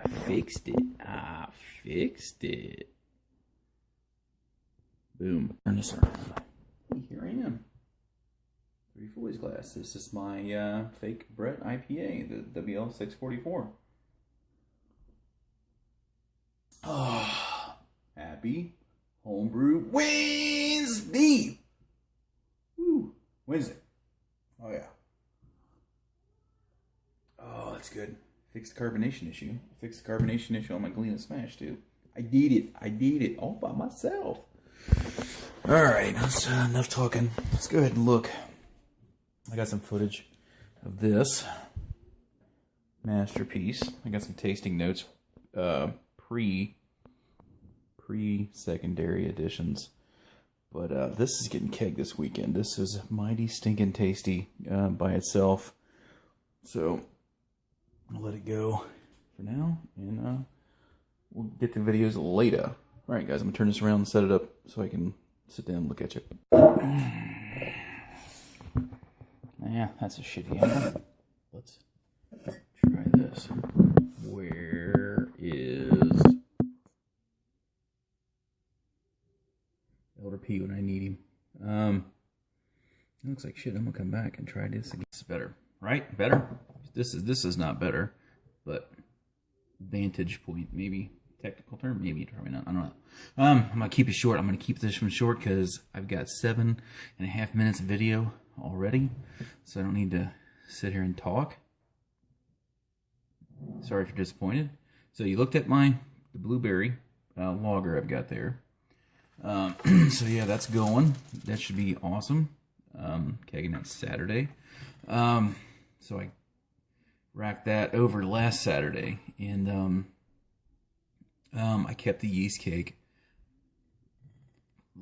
I fixed it. I fixed it. Boom. Turn this around. Hey, here I am. Three Foy's glass. This is my fake Brett IPA, the WL 644. Oh, happy Homebrew Wednesday. Woo, Wednesday. Oh yeah. Oh, that's good. Fixed the carbonation issue. Fixed the carbonation issue on my Galena Smash too. I did it. I did it all by myself. All right, that's enough talking. Let's go ahead and look. I got some footage of this masterpiece. I got some tasting notes, pre-secondary editions. But this is getting kegged this weekend. This is mighty stinking tasty by itself. So I'll let it go for now, and we'll get the videos later. All right, guys, I'm gonna turn this around and set it up so I can sit down and look at you. Yeah, that's a shitty angle. Let's try this. Where is Elder P when I need him? It looks like shit. I'm gonna come back and try this again. It's better, right? Better. This is not better, but vantage point maybe. Technical term, maybe, probably not. I don't know. I'm gonna keep it short. I'm gonna keep this one short because I've got 7.5 minutes of video already, so I don't need to sit here and talk. Sorry if you're disappointed. So you looked at the blueberry lager I've got there. So yeah, that's going. That should be awesome. Kegging that Saturday. So I racked that over last Saturday, and I kept the yeast cake.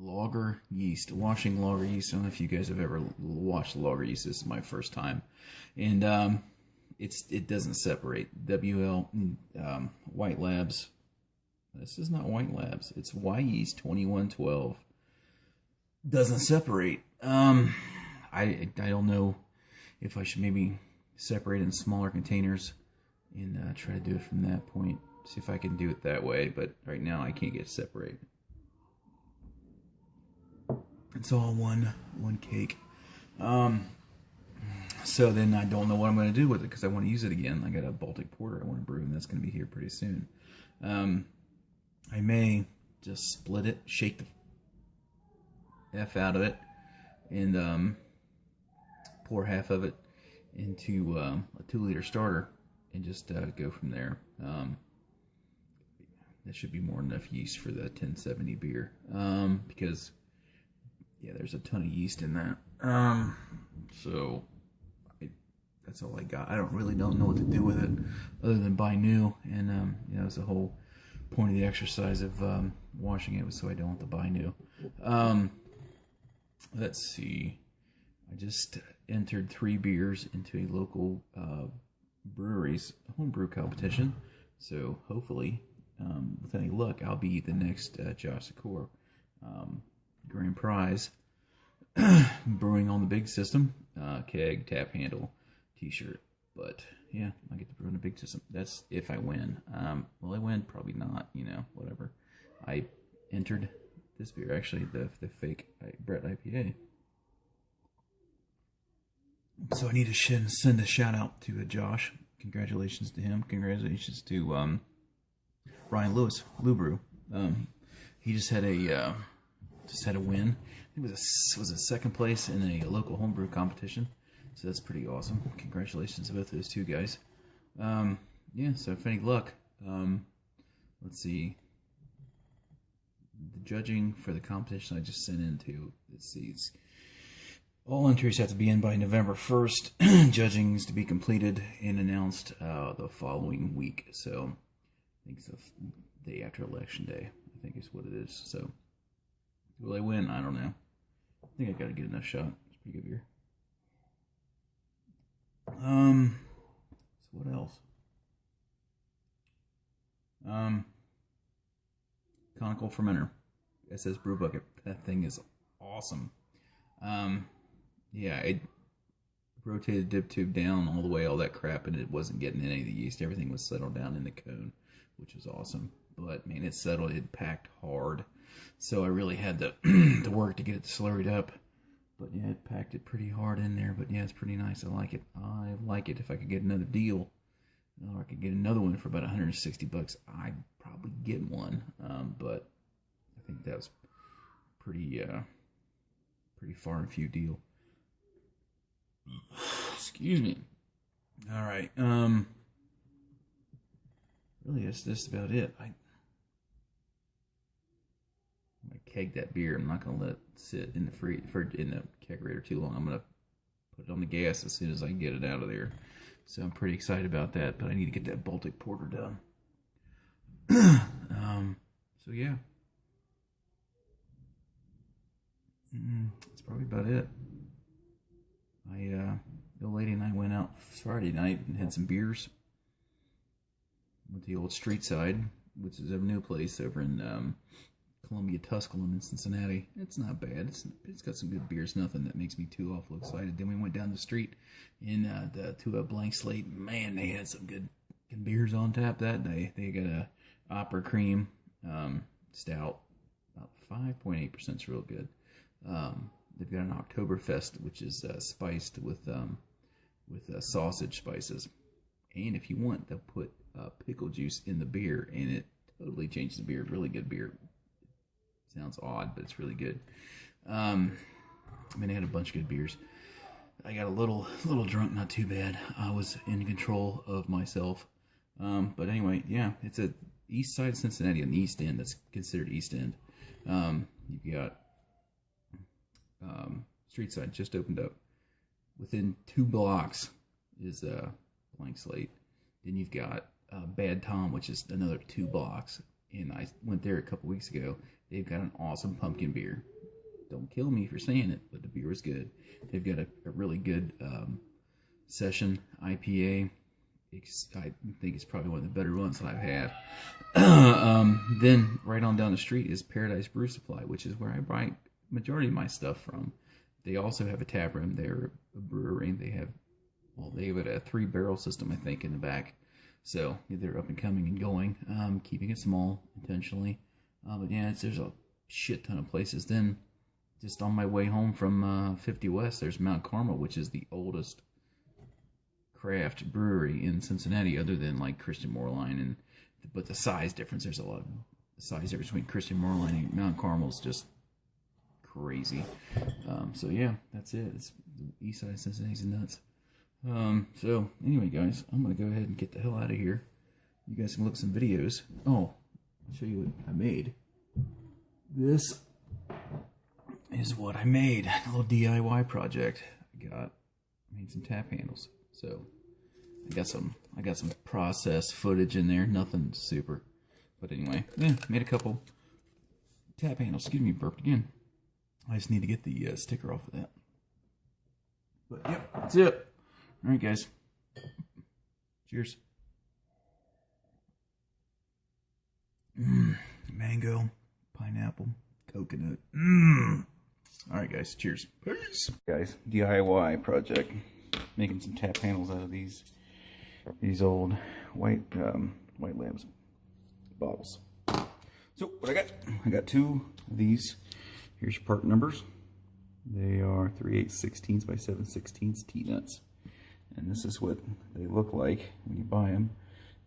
Lager yeast, washing lager yeast. I don't know if you guys have ever washed lager yeast. This is my first time, and it doesn't separate. WL White Labs. This is not White Labs. It's Y Yeast 2112. Doesn't separate. I don't know if I should maybe separate in smaller containers and try to do it from that point. See if I can do it that way, but right now I can't get it separate. It's all one cake. So then I don't know what I'm going to do with it because I want to use it again. I got a Baltic Porter I want to brew, and that's going to be here pretty soon. I may just split it, shake the F out of it, and pour half of it into a 2-liter starter and just go from there. That should be more than enough yeast for the 1070 beer, because yeah, there's a ton of yeast in that. So that's all I got. I don't know what to do with it other than buy new, and you know, it's the whole point of the exercise of washing it was so I don't have to buy new. Let's see. I just entered 3 beers into a local brewery's homebrew competition, so hopefully, with any luck, I'll be the next Josh Secor grand prize. Brewing on the big system, keg, tap handle, t-shirt. But yeah, I get to brew on the big system. That's if I win. Will I win? Probably not. You know, whatever. I entered this beer, actually, the fake Brett IPA. So I need to send a shout out to Josh. Congratulations to him. Congratulations to Ryan Lewis, Lubrew. He just had a win. It was a second place in a local homebrew competition, so that's pretty awesome. Congratulations to both those two guys. Yeah, so if any luck, let's see. The judging for the competition I just sent into, let's see, all entries have to be in by November 1st. Judging is to be completed and announced the following week. So I think it's the day after Election Day, I think is what it is. So will I win? I don't know. I think I got a good enough shot. It's a pretty good beer. So what else? Conical fermenter. SS Brew Bucket. That thing is awesome. Yeah, it rotated dip tube down all the way, all that crap, and it wasn't getting any of the yeast. Everything was settled down in the cone. which was awesome. But man, it settled. It packed hard, so I really had to to work to get it slurried up. But yeah, it packed it pretty hard in there. But yeah, it's pretty nice. I like it. I like it. If I could get another deal, or I could get another one for about $160, I'd probably get one. But I think that was pretty far and few deal. Excuse me. All right. Really, that's just about it. I'm gonna keg that beer. I'm not gonna let it sit in the kegerator too long. I'm gonna put it on the gas as soon as I get it out of there. So I'm pretty excited about that. But I need to get that Baltic Porter done. So yeah, that's probably about it. The old lady and I went out Friday night and had some beers. With the old Street Side, which is a new place over in Columbia, Tusculum in Cincinnati. It's not bad. It's got some good beers. Nothing that makes me too awful excited. Then we went down the street to a Blank Slate. Man, they had some good beers on tap that day. They got a Opera Cream Stout, about 5.8%. It's real good. They've got an Oktoberfest, which is spiced with sausage spices. And if you want, they'll put pickle juice in the beer, and it totally changes the beer. Really good beer. Sounds odd, but it's really good. I mean, they had a bunch of good beers. I got a little drunk, not too bad. I was in control of myself. But anyway, yeah, it's a east side of Cincinnati, on the East End. That's considered East End. You've got Street Side just opened up. Within 2 blocks is Blank Slate. Then you've got Bad Tom, which is another 2 blocks. And I went there a couple weeks ago. They've got an awesome pumpkin beer. Don't kill me for saying it, but the beer is good. They've got a really good session IPA. I think it's probably one of the better ones that I've had. Then right on down the street is Paradise Brew Supply, which is where I buy majority of my stuff from. They also have a tap room. They're a brewery. They have a 3-barrel system, I think, in the back. So they're up and coming and going, keeping it small intentionally. But yeah, there's a shit ton of places. Then just on my way home from 50 West, there's Mount Carmel, which is the oldest craft brewery in Cincinnati, other than like Christian Moorline. But the size difference, there's a lot of size difference between Christian Moorline and Mount Carmel is just crazy. So yeah, that's it. It's the east side of Cincinnati's nuts. So anyway, guys, I'm gonna go ahead and get the hell out of here. You guys can look at some videos. Oh, I'll show you what I made. This is what I made. A little DIY project. I made some tap handles. So I got some process footage in there. Nothing super, but anyway, yeah, made a couple tap handles. Excuse me, burped again. I just need to get the sticker off of that. But yep, that's it. All right, guys. Cheers. Mango, pineapple, coconut. All right, guys. Cheers. Peace. Guys, DIY project. Making some tap handles out of these old white labs bottles. So what I got 2 of these. Here's your part numbers. They are 3/8/16 by 7/16 T-nuts. And this is what they look like when you buy them.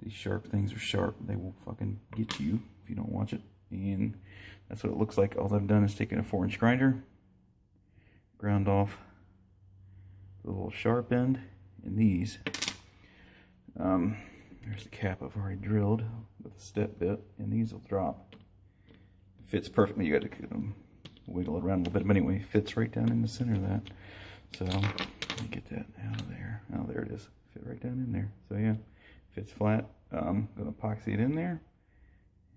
These sharp things are sharp. They will fucking get you if you don't watch it. And that's what it looks like. All I've done is taken a 4-inch grinder, ground off the little sharp end, and these. There's the cap I've already drilled with a step bit, and these will drop. It fits perfectly. You got to wiggle it around a little bit, but anyway, it fits right down in the center of that. So let me get that out of there. Oh, there it is. Fit right down in there. So yeah, fits flat. I'm gonna epoxy it in there,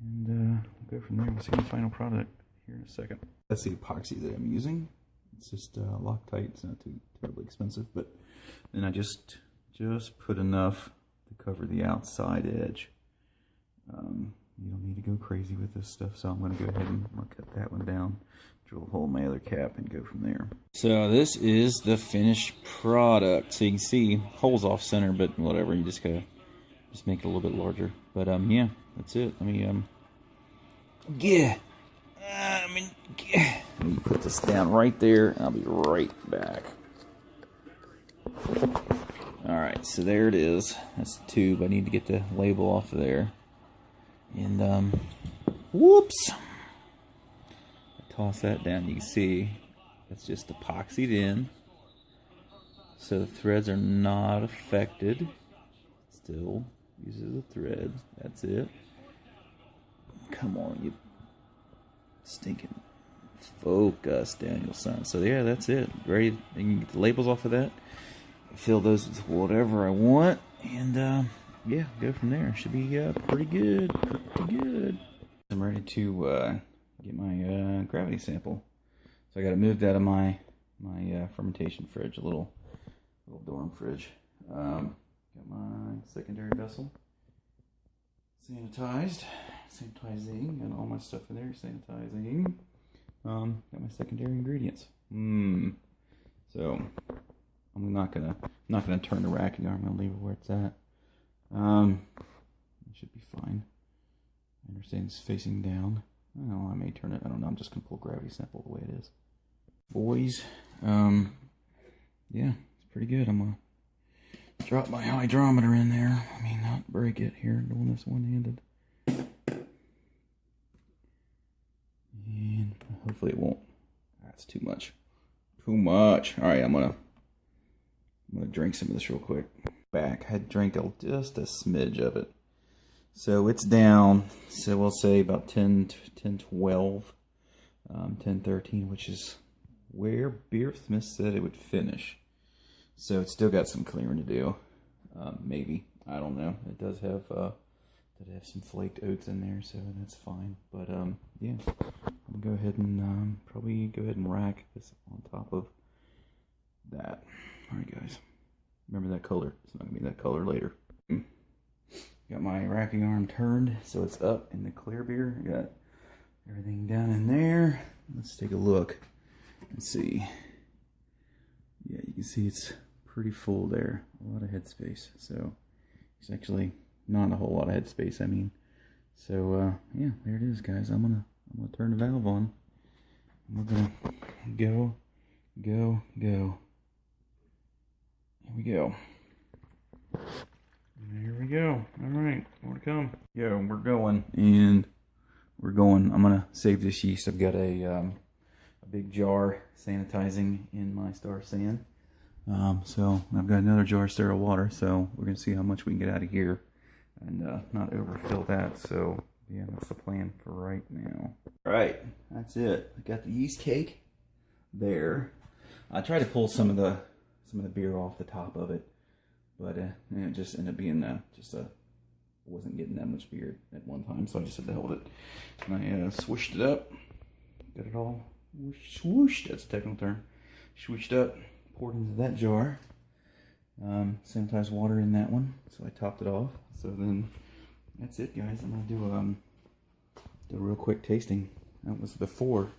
and we'll go from there. We'll see the final product here in a second. That's the epoxy that I'm using. It's just Loctite. It's not too terribly expensive, but then I just put enough to cover the outside edge. You don't need to go crazy with this stuff, so I'm going to go ahead and cut that one down, drill a hole in my other cap, and go from there. So this is the finished product. So you can see holes off center, but whatever. You just Just make it a little bit larger. But yeah, that's it. Let me yeah. Let me put this down right there, and I'll be right back. Alright, so there it is. That's the tube. I need to get the label off of there. And, whoops! I toss that down. You can see it's just epoxied in. So the threads are not affected. Still uses the threads. That's it. Come on, you stinking focus, Daniel son. So yeah, that's it. Ready? You can get the labels off of that. Fill those with whatever I want, and yeah, go from there. Should be pretty good. Pretty good. I'm ready to get my gravity sample. So I got it moved out of my fermentation fridge, a little dorm fridge. Got my secondary vessel sanitizing, and all my stuff in there, sanitizing. Got my secondary ingredients. So I'm not gonna turn the racking arm. I'm gonna leave it where it's at. It should be fine. I understand it's facing down. I don't know, I may turn it. I don't know. I'm just gonna pull gravity sample the way it is. Boys, yeah, it's pretty good. I'm gonna drop my hydrometer in there. I mean, not break it here, doing this one-handed. And hopefully it won't. That's too much. Too much. All right, I'm gonna drink some of this real quick. Back, I drank just a smidge of it. So it's down. So we'll say about 10, 12, 10, 13, which is where Beersmith said it would finish. So it's still got some clearing to do. Maybe. I don't know. It does have some flaked oats in there, so that's fine. But yeah, I'm gonna go ahead and probably go ahead and rack this on top of that. All right, guys. Remember that color. It's not gonna be that color later. Got my racking arm turned, so it's up in the clear beer. Got everything down in there. Let's take a look and see. Yeah, you can see it's pretty full there. A lot of headspace. So it's actually not a whole lot of headspace, I mean. So yeah, there it is, guys. I'm gonna turn the valve on. We're gonna go. Here we go. Here we go. All right, more to come. Yeah, we're going, and we're going. I'm gonna save this yeast. I've got a big jar sanitizing in my Star San. So I've got another jar of sterile water. So we're gonna see how much we can get out of here, and not overfill that. So yeah, that's the plan for right now. All right, that's it. I got the yeast cake there. I tried to pull some of the beer off the top of it, but it just ended up being wasn't getting that much beer at one time, so I just had to hold it. And I swooshed it up, got it all swooshed. That's a technical term. Swooshed up, poured into that jar. Sanitized water in that one, so I topped it off. So then that's it, guys. I'm gonna do a real quick tasting. That was before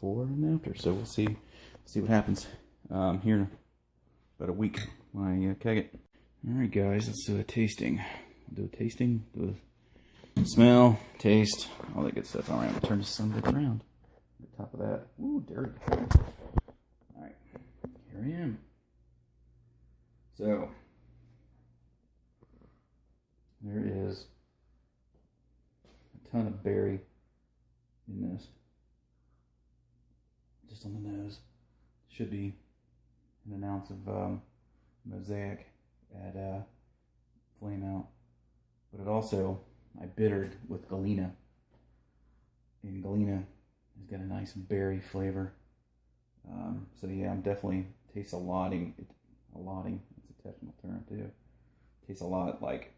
and after. So we'll see what happens here in about a week when I keg it. All right, guys, let's do a tasting. Do a tasting, do a smell, taste, all that good stuff. All right, I'm gonna turn this son of a around. The top of that. Ooh, dirty. All right, here I am. So there is a ton of berry in this. Just on the nose. Should be an ounce of mosaic at flame out. But it also, I bittered with Galena. And Galena has got a nice berry flavor. So yeah, I'm definitely tastes a lotting. It's a technical term too. Tastes a lot like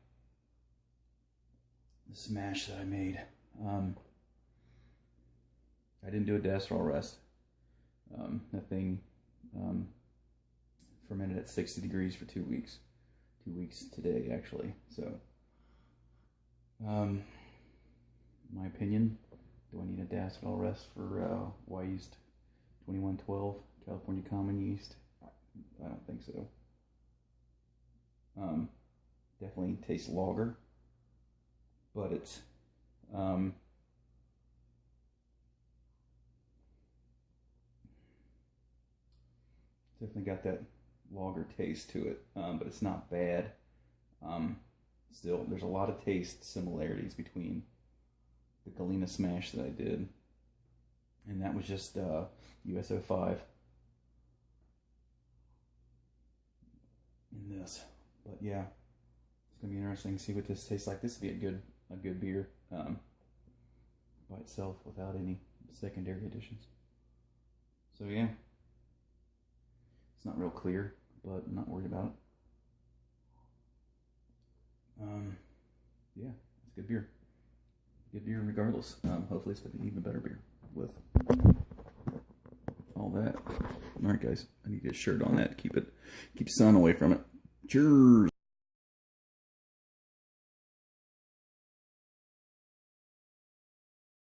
the smash that I made. I didn't do a diacetyl rest. That thing fermented at 60 degrees for 2 weeks. 2 weeks today, actually. So, my opinion, do I need a diacetyl rest for Y yeast 2112, California common yeast? I don't think so. Definitely tastes lager, but it's definitely got that lager taste to it, but it's not bad. Still, there's a lot of taste similarities between the Galena Smash that I did, and that was just USO5 in this. But yeah, it's gonna be interesting to see what this tastes like. This would be a good beer by itself without any secondary additions. So yeah, it's not real clear, but I'm not worried about it. Yeah, it's good beer. Good beer regardless. Hopefully it's going to be even better beer with all that. All right, guys, I need to get a shirt on that to keep sun away from it. Cheers.